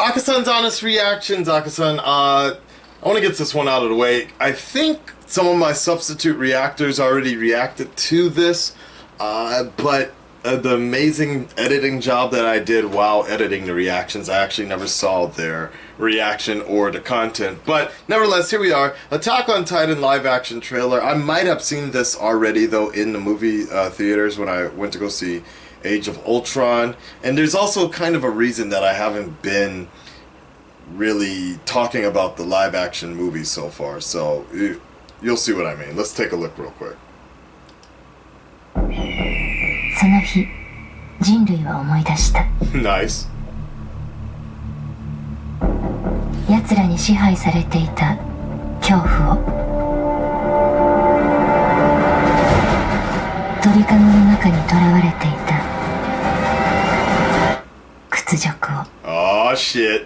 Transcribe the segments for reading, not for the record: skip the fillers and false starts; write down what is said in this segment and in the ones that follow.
Akasan's honest reactions. Akasan, I want to get this one out of the way. I think some of my substitute reactors already reacted to this, but the amazing editing job that I did while editing the reactions, I actually never saw their reaction or the content. But nevertheless, here we are. Attack on Titan live action trailer. I might have seen this already though in the movie theaters when I went to go see Age of Ultron. And there's also kind of a reason that I haven't been really talking about the live action movie so far. So you'll see what I mean. Let's take a look real quick. その日、人類は思い出した。Nice. 奴らに支配されていた恐怖を、鳥かごの中に囚われていた屈辱を。Oh shit.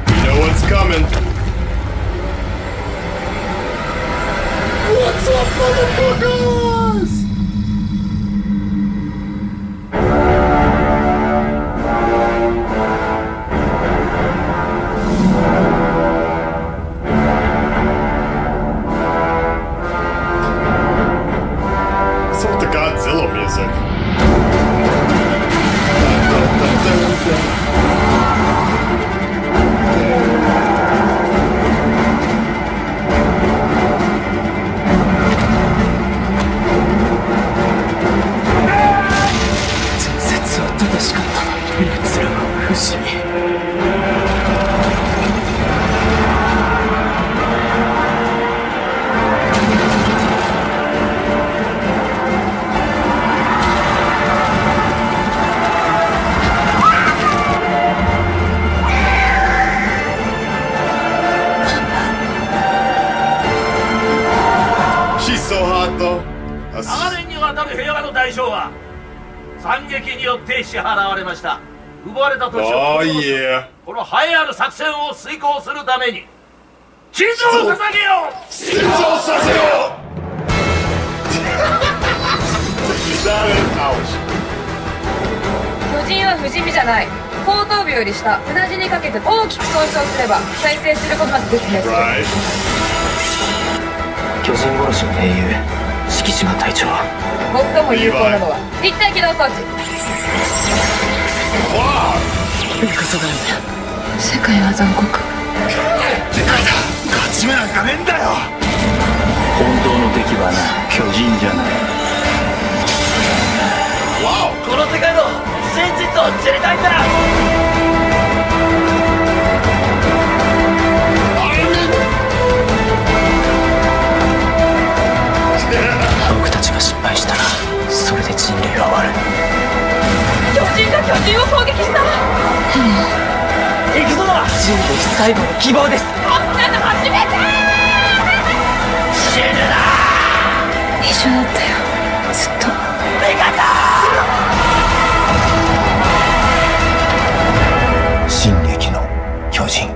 You know what's coming. What's up, motherfuckers? What's up with the Godzilla music? She's so hot though. 長年にわたる平和の代償は惨劇によって支払われました。奪われた土地を取り戻す、この栄えある作戦を遂行するために地図を捧げよう。地図をさせよう。巨人は不死身じゃない。後頭部より下、うなじにかけて大きく損傷すれば再生することなく絶命する。巨人殺しの英雄敷島隊長。最も有効なのは立体起動装置。ミカサだよね。世界は残酷。でかいだ。勝ち目なんかねえんだよ。本当の敵はな、巨人じゃない。この世界の真実を知りたいんだ。僕たちが失敗したらそれで人類は終わる。巨人が巨人を攻撃した。行くぞ。人類最後の希望です。こんなの初めて。死ぬな。一緒だったよ、ずっと。味方。進撃の巨人。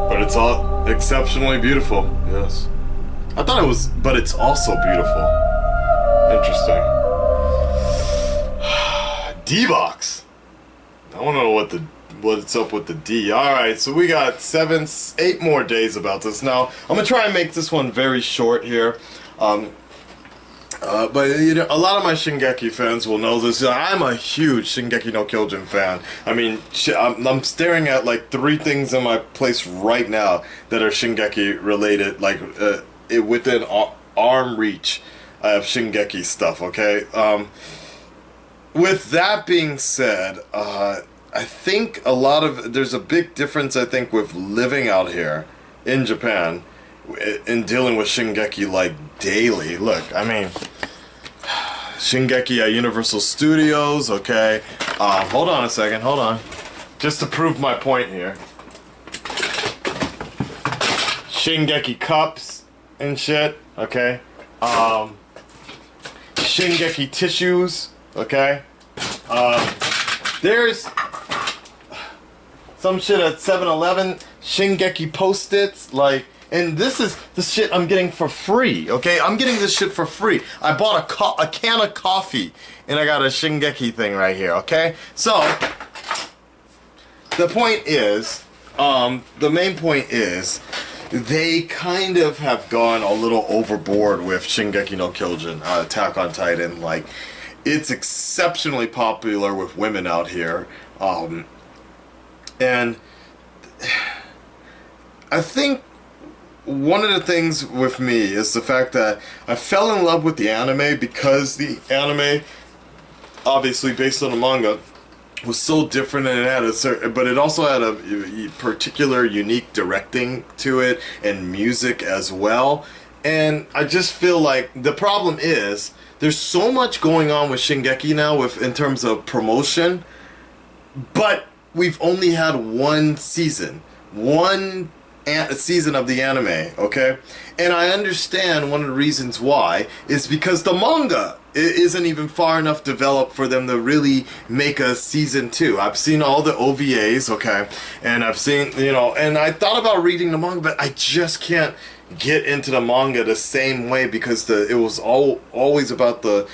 But it's all exceptionally beautiful. Yes. I thought it was, but it's also beautiful. Interesting. D-Box. I don't know what's up with the D. Alright, so we got 8 more days about this. Now, I'm gonna try and make this one very short here. But you know, a lot of my Shingeki fans will know this. I'm a huge Shingeki no Kyojin fan. I mean, I'm staring at like 3 things in my place right now that are Shingeki related, like within arm reach of Shingeki stuff. Okay. With that being said, I think there's a big difference. I think with living out here in Japan, in dealing with Shingeki like daily. Look, I mean, Shingeki at Universal Studios, okay. Hold on a second, hold on. Just to prove my point here. Shingeki cups and shit, okay. Shingeki tissues, okay. There's some shit at 7-Eleven, Shingeki post-its, like, And this is the shit I'm getting for free, okay? I'm getting this shit for free. I bought a can of coffee, and I got a Shingeki thing right here, okay? So, the point is, the main point is, they kind of have gone a little overboard with Shingeki no Kyojin, Attack on Titan. Like, it's exceptionally popular with women out here. And I think one of the things with me is the fact that I fell in love with the anime because the anime, obviously based on the manga, was so different, and it had a certain, but it also had a particular unique directing to it and music as well. And I just feel like the problem is there's so much going on with Shingeki now in terms of promotion, but we've only had one season of the anime, okay? And I understand one of the reasons why is because the manga isn't even far enough developed for them to really make a season 2. I've seen all the OVAs, okay? And I've seen, and I thought about reading the manga, but I just can't get into the manga the same way because it was always about the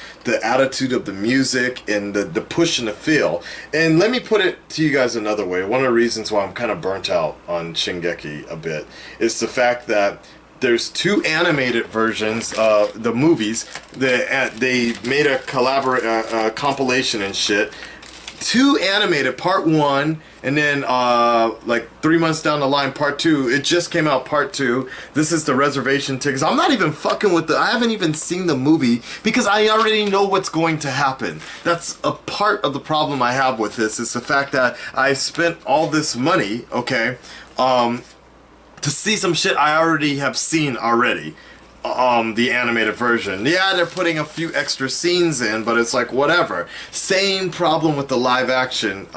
attitude of the music and the push and the feel. And let me put it to you guys another way. One of the reasons why I'm kind of burnt out on Shingeki a bit is the fact that there's 2 animated versions of the movies. They made a compilation and shit. 2 animated, part 1, and then like 3 months down the line, part 2. It just came out, part 2. This is the reservation tickets. I'm not even fucking with I haven't even seen the movie because I already know what's going to happen. That's a part of the problem I have with this, is the fact that I spent all this money, okay, to see some shit I already have seen already. The animated version. Yeah, they're putting a few extra scenes in, but it's like, whatever. Same problem with the live action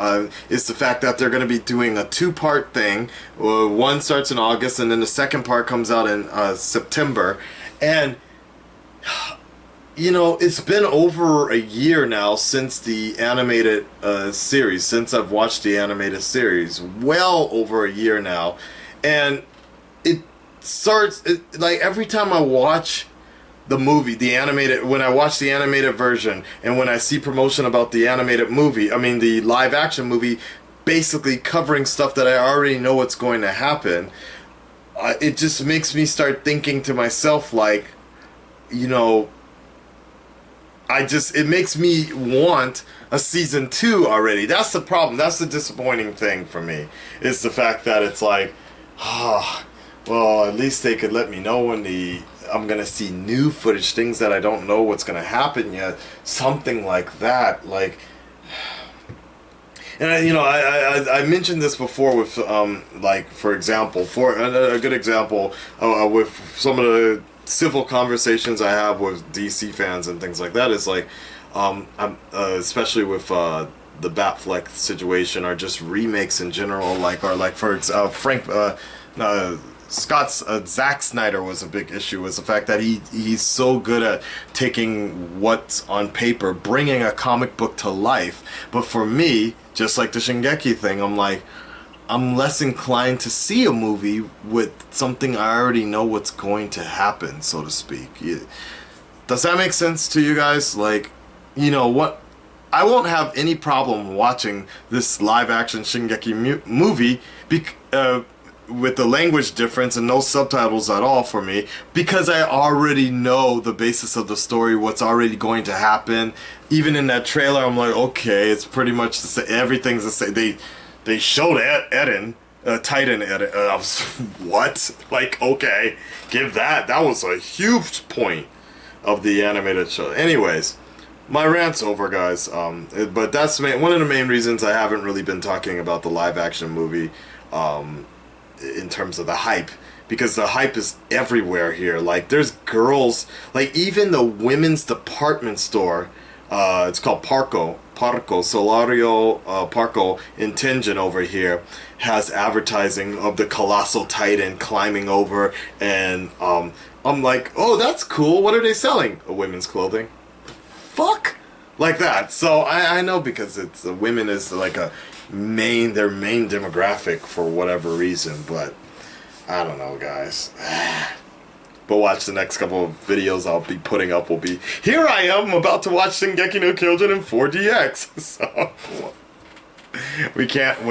is the fact that they're going to be doing a 2-part thing. One starts in August, and then the second part comes out in September. And, it's been over a year now since the animated series, since I've watched the animated series. Well over a year now. And like every time I watch the movie, when I watch the animated version, and when I see promotion about the animated movie, the live action movie, basically covering stuff that I already know what's going to happen, it just makes me start thinking to myself, like, it makes me want a season 2 already. That's the problem. That's the disappointing thing for me, is the fact that it's like, well, at least they could let me know when I'm gonna see new footage, things that I don't know what's gonna happen yet, something like that. Like, and I mentioned this before with like, for example, a good example with some of the civil conversations I have with DC fans and things like that is like, especially with the Batfleck situation, or just remakes in general, for Frank. Zack Snyder was a big issue, was the fact that he's so good at taking what's on paper, bringing a comic book to life. But for me, just like the Shingeki thing, I'm less inclined to see a movie with something I already know what's going to happen, so to speak. Does that make sense to you guys? Like, what? I won't have any problem watching this live action Shingeki movie with the language difference and no subtitles at all for me, because I already know the basis of the story, what's already going to happen. Even in that trailer, I'm like, okay, it's pretty much the same. Everything's the same. They showed Titan Eren. I was, what? Like, okay, give that. That was a huge point of the animated show. Anyways, my rant's over, guys. But that's one of the main reasons I haven't really been talking about the live action movie. In terms of the hype, because the hype is everywhere here. Like, there's girls, like, even the women's department store, it's called Parco Solario Parco in Tenjin over here, has advertising of the colossal titan climbing over, and I'm like, oh, that's cool. What are they selling? Women's clothing. Fuck, like that. So I know, because it's women is like their main demographic for whatever reason. But I don't know, guys. But watch the next couple of videos I'll be putting up will be, here I am about to watch Shingeki no Kyojin in 4DX. So we can't win.